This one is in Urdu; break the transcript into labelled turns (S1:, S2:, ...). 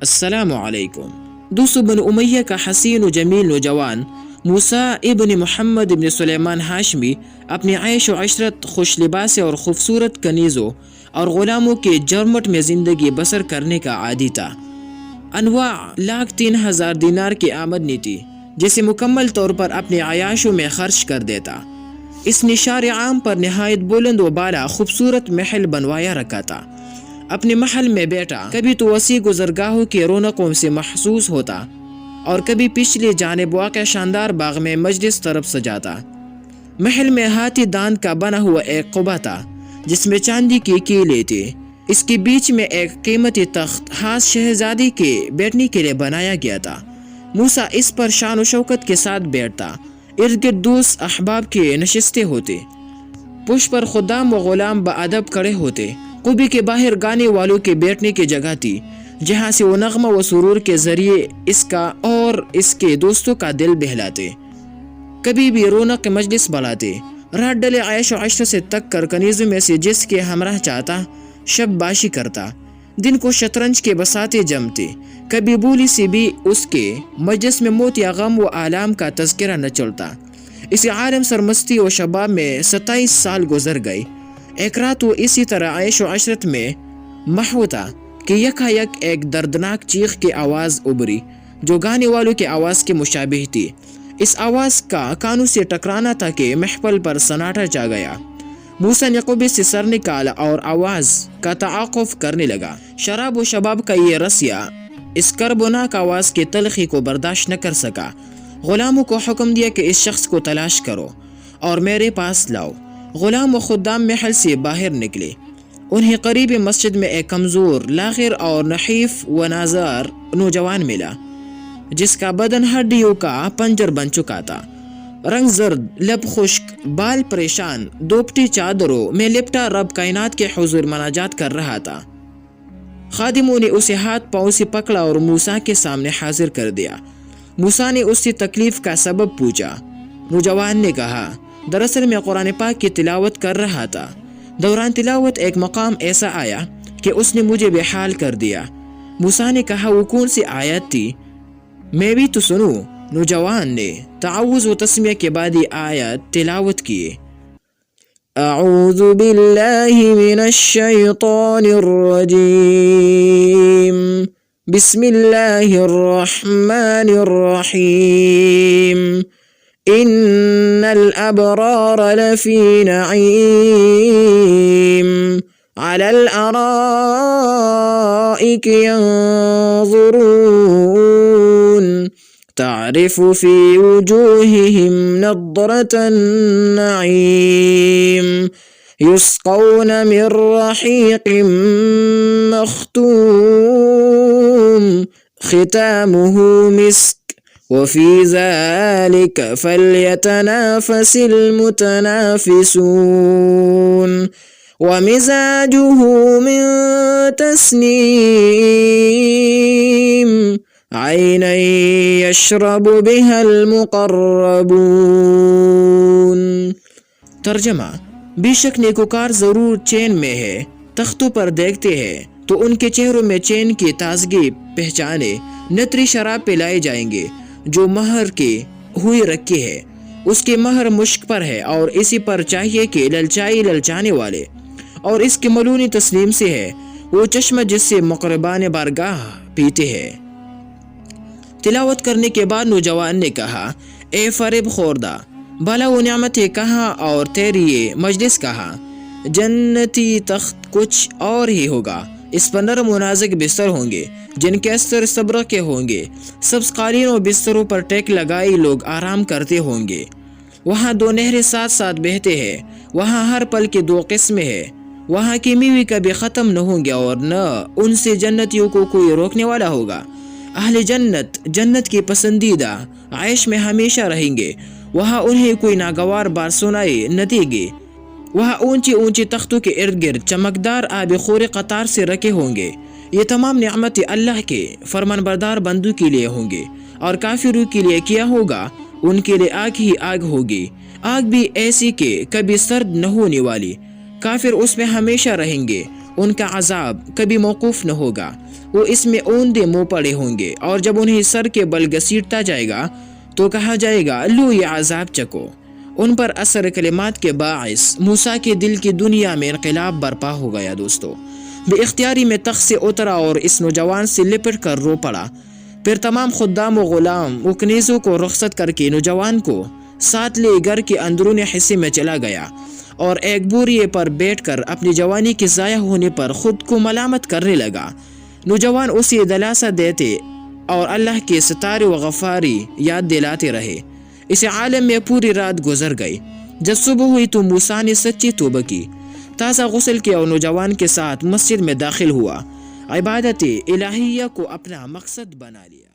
S1: السلام علیکم دوستو، بن امیہ کا حسین و جمیل نوجوان موسیٰ ابن محمد ابن سلیمان ہاشمی اپنی عیش و عشرت، خوش لباس اور خوبصورت کنیزوں اور غلاموں کے جرمٹ میں زندگی بسر کرنے کا عادی تھا۔ انواع 1,03,000 دینار کی آمدنی تھی، جسے مکمل طور پر اپنے عیاشوں میں خرچ کر دیتا۔ اس نے شار عام پر نہایت بلند و بالا خوبصورت محل بنوایا رکھا تھا۔ اپنے محل میں بیٹھا کبھی تو وسیع گزرگاہوں کی رونقوں سے محسوس ہوتا اور کبھی پچھلی جانب واقع شاندار باغ میں مجلس طرف سجاتا۔ محل میں ہاتھی دانت کا بنا ہوا ایک قبہ تھا جس میں چاندی کی کیلیں تھی۔ اس کے بیچ میں ایک قیمتی تخت خاص شہزادی کے بیٹھنے کے لیے بنایا گیا تھا۔ موسیٰ اس پر شان و شوکت کے ساتھ بیٹھتا۔ ارد گرد دوست احباب کے نشستیں ہوتے، پشت پر خدام و غلام بادب کھڑے ہوتے۔ قبے کے باہر گانے والوں کے بیٹھنے کی جگہ تھی، جہاں سے وہ نغمہ و سرور کے ذریعے اس کا اور اس کے دوستوں کا دل بہلاتے، کبھی بھی رونق مجلس بلاتے۔ رات ڈلے عیش و عشرت سے تک کر کنیزوں میں سے جس کے ہمراہ چاہتا شب باشی کرتا۔ دن کو شطرنج کے بساطے جمتے، کبھی بولی سے بھی اس کے مجلس میں موت یا غم و آلام کا تذکرہ نہ چلتا۔ اسی عالم سرمستی و شباب میں 27 سال گزر گئے۔ ایک رات وہ اسی طرح عیش و عشرت میں محو تھا کہ یکایک ایک دردناک چیخ کی آواز ابری جو گانے والوں کی آواز کے مشابہ تھی۔ اس آواز کا کانوں سے ٹکرانا تھا کہ محفل پر سناٹا چھا گیا۔ موسیٰ نے قبے سے سر نکالا اور آواز کا تعاقب کرنے لگا۔ شراب و شباب کا یہ رسیا اس کربناک آواز کی تلخی کو برداشت نہ کر سکا۔ غلاموں کو حکم دیا کہ اس شخص کو تلاش کرو اور میرے پاس لاؤ۔ غلام و خدام محل سے باہر نکلے۔ انہیں قریب مسجد میں ایک کمزور، لاغر اور نحیف و نازار نوجوان ملا جس کا بدن ہڈیوں کا پنجر بن چکا تھا۔ رنگ زرد، لب خشک، بال پریشان، دوپٹی چادروں میں لپٹا رب کائنات کے حضور مناجات کر رہا تھا۔ خادموں نے اسے ہاتھ پاؤں سے پکڑا اور موسیٰ کے سامنے حاضر کر دیا۔ موسیٰ نے اس سے تکلیف کا سبب پوچھا۔ نوجوان نے کہا، دراصل میں قرآن پاک کی تلاوت کر رہا تھا۔ دوران تلاوت ایک مقام ایسا آیا کہ اس نے مجھے بے حال کر دیا۔ موسیٰ نے کہا، وہ کون سی آیت تھی؟ میں بھی تو سنوں۔ نوجوان نے تعوذ و تسمیہ کے بعد یہ آیت تلاوت کیے۔ اعوذ باللہ من الشیطان الرجیم، بسم اللہ الرحمن الرحیم، ان الابرار لفی نعیم، علی الارائک ینظرون، تعرف فی وجوہہم نضرة النعیم، یسقون من رحیق مختوم، ختامہ مسک، وفی ذلک فلیتنافس المتنافسون، ومزاجہ من تسنیم، عینا یشرب بها المقربون۔ ترجمہ: بے شک نیکوکار ضرور چین میں ہے، تختوں پر دیکھتے ہیں تو ان کے چہروں میں چین کی تازگی پہچانے، نتری شراب پلائے جائیں گے جو مہر کی ہوئی رکھی ہے، اس کے مہر مشک پر ہے اور اسی پر چاہیے کہ للچانے والے، اور اس کے ملونی تسلیم سے ہے وہ چشمہ جس سے مقربان بارگاہ پیتے ہیں۔ تلاوت کرنے کے بعد نوجوان نے کہا، اے فریب خوردہ، بھلا وہ نعمتیں کہاں اور تیری یہ مجلس کہاں؟ جنتی تخت کچھ اور ہی ہوگا، اس پر نرم و نازک بستر ہوں گے جن کے استر صبر کے ہوں گے، سبز قالینوں بستروں پر ٹیک لگائی لوگ آرام کرتے ہوں گے۔ وہاں 2 نہریں ساتھ ساتھ بہتے ہیں، وہاں ہر پل کی 2 قسمیں ہیں، وہاں کی میوے کبھی ختم نہ ہوں گے اور نہ ان سے جنتیوں کو کوئی روکنے والا ہوگا۔ اہل جنت جنت کی پسندیدہ عیش میں ہمیشہ رہیں گے، وہاں انہیں کوئی ناگوار بات سنائی نہ دے گی۔ وہاں اونچی اونچی تختوں کے ارد گرد چمکدار آب خور قطار سے رکھے ہوں گے۔ یہ تمام نعمتیں اللہ کے فرمان بردار بندوں کے لیے ہوں گے، اور کافروں کے لیے کیا ہوگا؟ ان کے لیے آگ ہی آگ ہوگی، آگ بھی ایسی کہ کبھی سرد نہ ہونے والی۔ کافر اس میں ہمیشہ رہیں گے، ان کا عذاب کبھی موقوف نہ ہوگا۔ وہ اس میں اوندے منہ پڑے ہوں گے، اور جب انہیں سر کے بل گھسیٹتا جائے گا تو کہا جائے گا لو یہ عذاب چکو۔ ان پر اثر کلمات کے باعث موسیٰ کے دل کی دنیا میں انقلاب برپا ہو گیا دوستو۔ بے اختیاری میں تخت سے اترا اور اس نوجوان سے لپٹ کر رو پڑا۔ پھر تمام خدام و غلام وہ کنیزوں کو رخصت کر کے نوجوان کو ساتھ لے گھر کے اندرون حصے میں چلا گیا اور ایک بوریے پر بیٹھ کر اپنی جوانی کے ضائع ہونے پر خود کو ملامت کرنے لگا۔ نوجوان اسے دلاسا دیتے اور اللہ کے ستارے و غفاری یاد دلاتے رہے۔ اس عالم میں پوری رات گزر گئی۔ جب صبح ہوئی تو موسیٰ نے سچی توبہ کی، تازہ غسل کیا اور نوجوان کے ساتھ مسجد میں داخل ہوا، عبادت الہیہ کو اپنا مقصد بنا لیا۔